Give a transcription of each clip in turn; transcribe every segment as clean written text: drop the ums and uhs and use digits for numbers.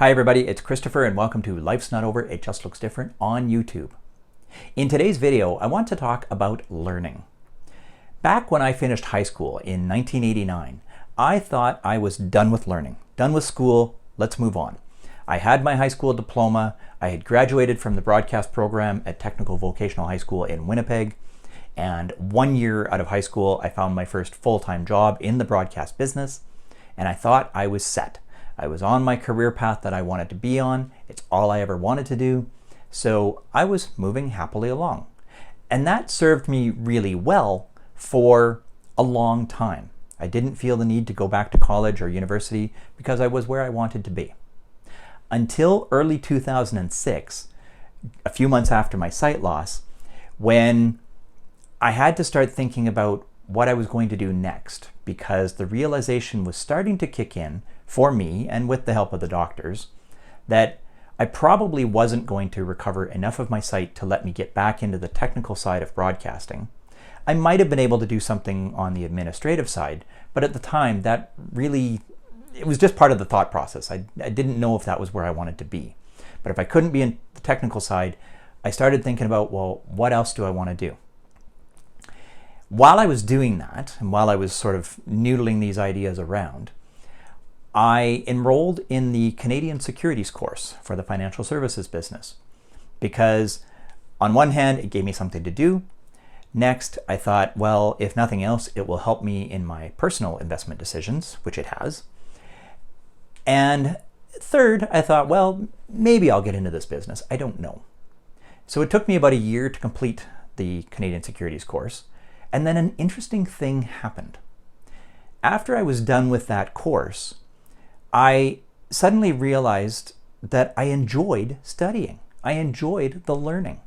Hi everybody, it's Christopher and welcome to Life's Not Over, It Just Looks Different on YouTube. In today's video, I want to talk about learning. Back when I finished high school in 1989, I thought I was done with learning, done with school, let's move on. I had my high school diploma, I had graduated from the broadcast program at Technical Vocational High School in Winnipeg, and 1 year out of high school, I found my first full-time job in the broadcast business, and I thought I was set. I was on my career path that I wanted to be on. It's all I ever wanted to do. So I was moving happily along. And that served me really well for a long time. I didn't feel the need to go back to college or university because I was where I wanted to be. Until early 2006, a few months after my sight loss, when I had to start thinking about what I was going to do next, because the realization was starting to kick in for me and with the help of the doctors that I probably wasn't going to recover enough of my sight to let me get back into the technical side of broadcasting. I might have been able to do something on the administrative side, but at the time that really, it was just part of the thought process. I didn't know if that was where I wanted to be. But if I couldn't be in the technical side, I started thinking about, well, what else do I want to do? While I was doing that, and while I was sort of noodling these ideas around, I enrolled in the Canadian Securities course for the financial services business because on one hand, it gave me something to do. Next, I thought, well, if nothing else, it will help me in my personal investment decisions, which it has. And third, I thought, well, maybe I'll get into this business. I don't know. So it took me about a year to complete the Canadian Securities course. And then an interesting thing happened. After I was done with that course, I suddenly realized that I enjoyed studying. I enjoyed the learning.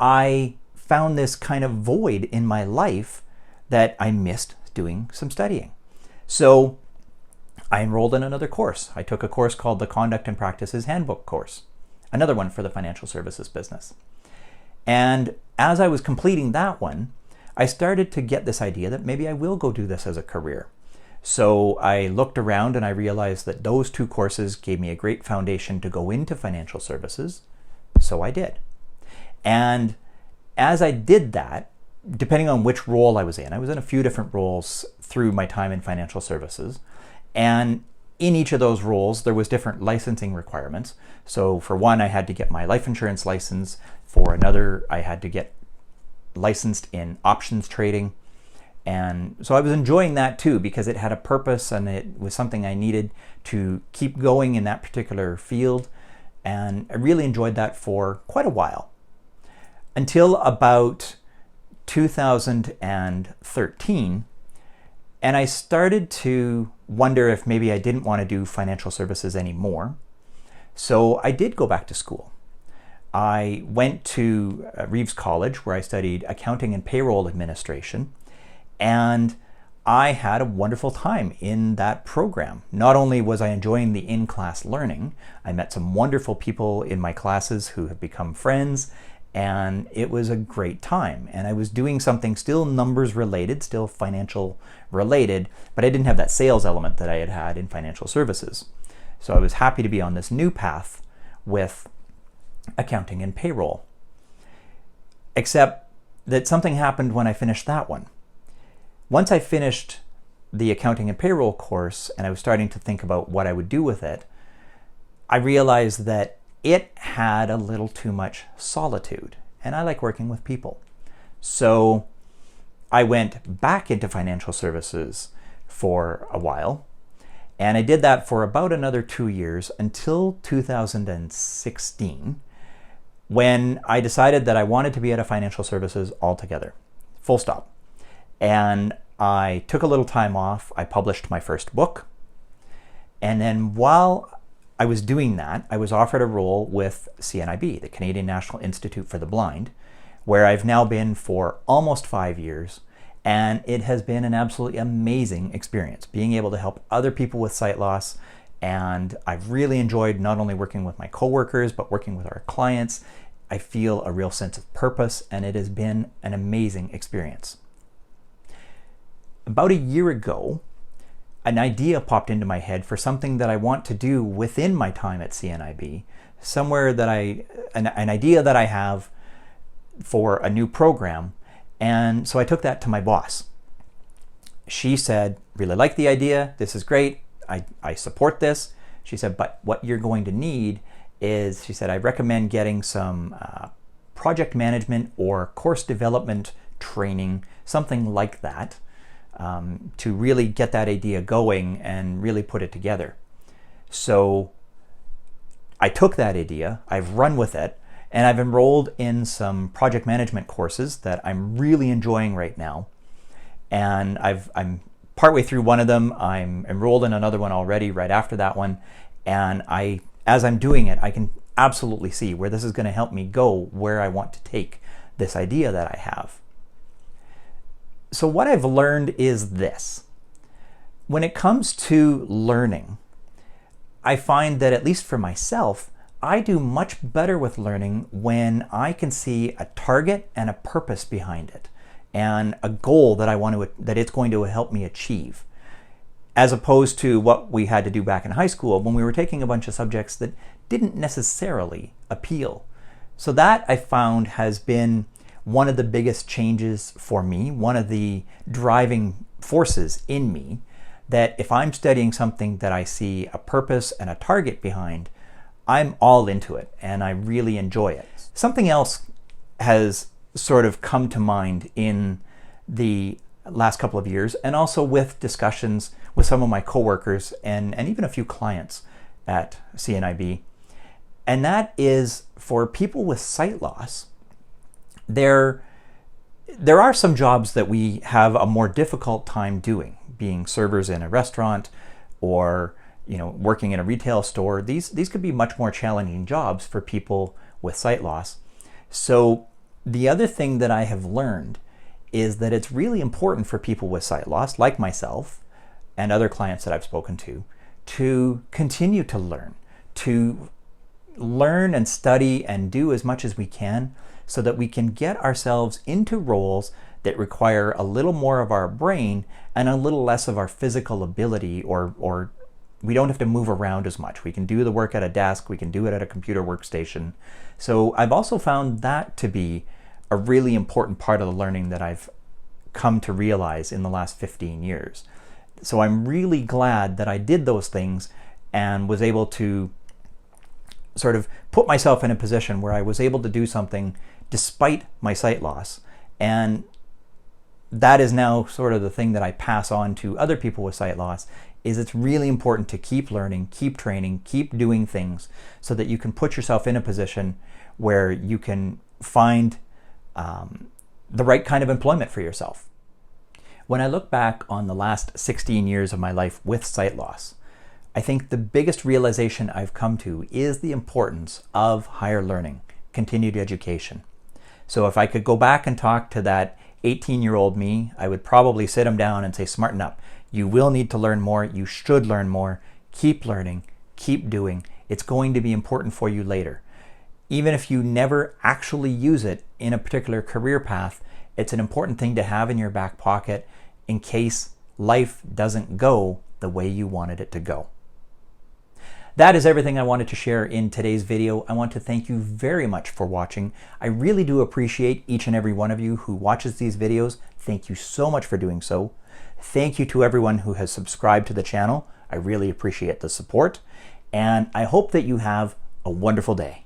I found this kind of void in my life that I missed doing some studying. So I enrolled in another course. I took a course called the Conduct and Practices Handbook course, another one for the financial services business. And as I was completing that one, I started to get this idea that maybe I will go do this as a career. So I looked around and I realized that those two courses gave me a great foundation to go into financial services. So I did. And as I did that, depending on which role I was in a few different roles through my time in financial services. And in each of those roles, there was different licensing requirements. So for one, I had to get my life insurance license. For another, I had to get licensed in options trading. And so I was enjoying that too because it had a purpose and it was something I needed to keep going in that particular field. And I really enjoyed that for quite a while. Until about 2013, and I started to wonder if maybe I didn't want to do financial services anymore. So I did go back to school. I went to Reeves College where I studied accounting and payroll administration, and I had a wonderful time in that program. Not only was I enjoying the in-class learning, I met some wonderful people in my classes who have become friends, and it was a great time. And I was doing something still numbers related, still financial related, but I didn't have that sales element that I had had in financial services. So I was happy to be on this new path with accounting and payroll. Except that something happened when I finished that one. Once I finished the accounting and payroll course and I was starting to think about what I would do with it, I realized that it had a little too much solitude, and I like working with people. So I went back into financial services for a while, and I did that for about another 2 years until 2016, when I decided that I wanted to be out of financial services altogether, full stop. And I took a little time off. I published my first book. And then while I was doing that, I was offered a role with CNIB, the Canadian National Institute for the Blind, where I've now been for almost 5 years. And it has been an absolutely amazing experience, being able to help other people with sight loss. And I've really enjoyed not only working with my coworkers, but working with our clients. I feel a real sense of purpose, and it has been an amazing experience. About a year ago, an idea popped into my head for something that I want to do within my time at CNIB, somewhere that an idea that I have for a new program. And so I took that to my boss. She said, really like the idea. This is great. I support this. She said, but what you're going to need is, she said, I recommend getting some project management or course development training, something like that, to really get that idea going and really put it together. So I took that idea, I've run with it, and I've enrolled in some project management courses that I'm really enjoying right now. And I'm partway through one of them. I'm enrolled in another one already right after that one. And as I'm doing it, I can absolutely see where this is going to help me go where I want to take this idea that I have. So what I've learned is this. When it comes to learning, I find that, at least for myself, I do much better with learning when I can see a target and a purpose behind it, and a goal that it's going to help me achieve, as opposed to what we had to do back in high school when we were taking a bunch of subjects that didn't necessarily appeal. So that, I found, has been one of the biggest changes for me, one of the driving forces in me, that if I'm studying something that I see a purpose and a target behind, I'm all into it and I really enjoy it. Something else has sort of come to mind in the last couple of years, and also with discussions with some of my coworkers and even a few clients at CNIB. And that is, for people with sight loss, there are some jobs that we have a more difficult time doing, being servers in a restaurant or working in a retail store. These could be much more challenging jobs for people with sight loss. So the other thing that I have learned is that it's really important for people with sight loss, like myself and other clients that I've spoken to continue to learn and study and do as much as we can, so that we can get ourselves into roles that require a little more of our brain and a little less of our physical ability, or we don't have to move around as much. We can do the work at a desk, we can do it at a computer workstation. So I've also found that to be a really important part of the learning that I've come to realize in the last 15 years. So I'm really glad that I did those things and was able to sort of put myself in a position where I was able to do something despite my sight loss. And that is now sort of the thing that I pass on to other people with sight loss, is it's really important to keep learning, keep training, keep doing things so that you can put yourself in a position where you can find the right kind of employment for yourself. When I look back on the last 16 years of my life with sight loss, I think the biggest realization I've come to is the importance of higher learning, continued education. So if I could go back and talk to that 18-year-old me, I would probably sit him down and say, smarten up. You will need to learn more. You should learn more. Keep learning. Keep doing. It's going to be important for you later. Even if you never actually use it in a particular career path, it's an important thing to have in your back pocket in case life doesn't go the way you wanted it to go. That is everything I wanted to share in today's video. I want to thank you very much for watching. I really do appreciate each and every one of you who watches these videos. Thank you so much for doing so. Thank you to everyone who has subscribed to the channel. I really appreciate the support, and I hope that you have a wonderful day.